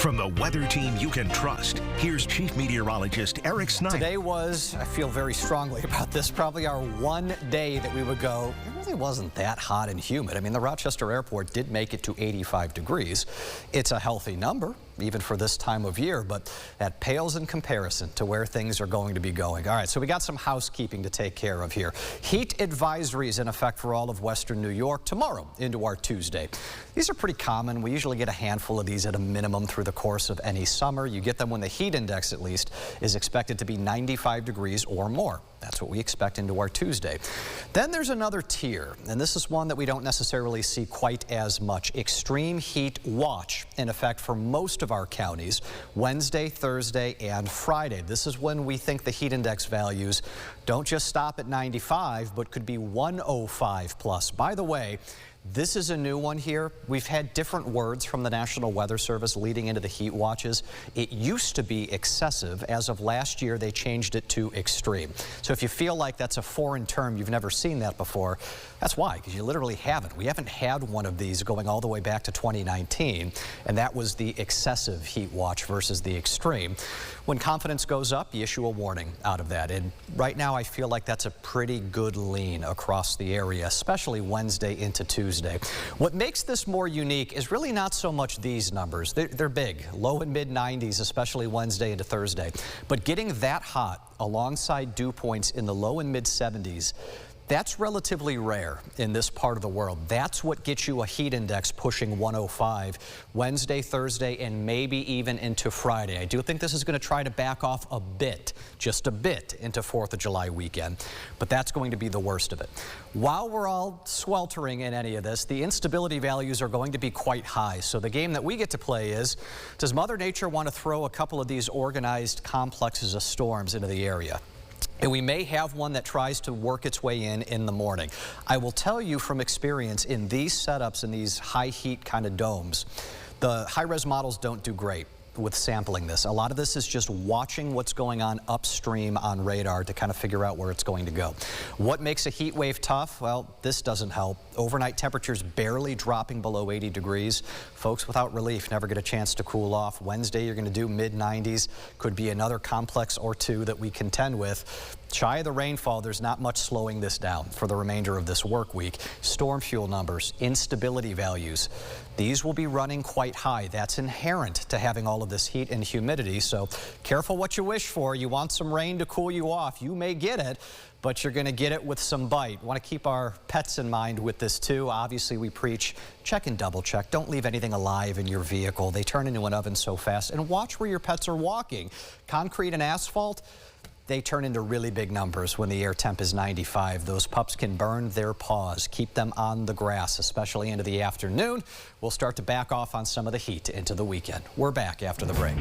From the weather team you can trust, here's Chief Meteorologist Eric Snyder. Today was, I feel very strongly about this, probably our one day that we would go, it really wasn't that hot and humid. I mean, the Rochester airport did make it to 85 degrees. It's a healthy number, even for this time of year, but that pales in comparison to where things are going to be going. All right, so we got some housekeeping to take care of here. Heat advisories in effect for all of western New York tomorrow into our Tuesday. These are pretty common. We usually get a handful of these at a minimum through the course of any summer. You get them when the heat index, at least, is expected to be 95 degrees or more. That's what we expect into our Tuesday. Then there's another tier, and this is one that we don't necessarily see quite as much. Extreme heat watch in effect for most of our counties Wednesday, Thursday, and Friday. This is when we think the heat index values don't just stop at 95, but could be 105 plus. By the way, this is a new one here. We've had different words from the National Weather Service leading into the heat watches. It used to be excessive. As of last year, they changed it to extreme. So if you feel like that's a foreign term, you've never seen that before, that's why, because you literally haven't. We haven't had one of these going all the way back to 2019, and that was the excessive heat watch versus the extreme. When confidence goes up, you issue a warning out of that. And right now, I feel like that's a pretty good lean across the area, especially Wednesday into Tuesday. What makes this more unique is really not so much these numbers. They're big, low and mid 90s, especially Wednesday into Thursday. But getting that hot alongside dew points in the low and mid 70s, that's relatively rare in this part of the world. That's what gets you a heat index pushing 105 Wednesday, Thursday, and maybe even into Friday. I do think this is going to try to back off a bit, just a bit, into 4th of July weekend, but that's going to be the worst of it. While we're all sweltering in any of this, the instability values are going to be quite high. So the game that we get to play is, does Mother Nature want to throw a couple of these organized complexes of storms into the area? And we may have one that tries to work its way in the morning. I will tell you from experience, in these setups, in these high heat kind of domes, the high-res models don't do great with sampling this. A lot of this is just watching what's going on upstream on radar to kind of figure out where it's going to go. What makes a heat wave tough? Well, this doesn't help. Overnight temperatures barely dropping below 80 degrees. Folks without relief never get a chance to cool off. Wednesday, you're going to do mid 90s. Could be another complex or two that we contend with. Shy of the rainfall, there's not much slowing this down for the remainder of this work week. Storm fuel numbers, instability values, these will be running quite high. That's inherent to having all of this heat and humidity, so careful what you wish for. You want some rain to cool you off. You may get it, but you're going to get it with some bite. Want to keep our pets in mind with this too. Obviously, we preach check and double check. Don't leave anything alive in your vehicle. They turn into an oven so fast. And watch where your pets are walking. Concrete and asphalt, they turn into really big numbers when the air temp is 95. Those pups can burn their paws. Keep them on the grass, especially into the afternoon. We'll start to back off on some of the heat into the weekend. We're back after the break.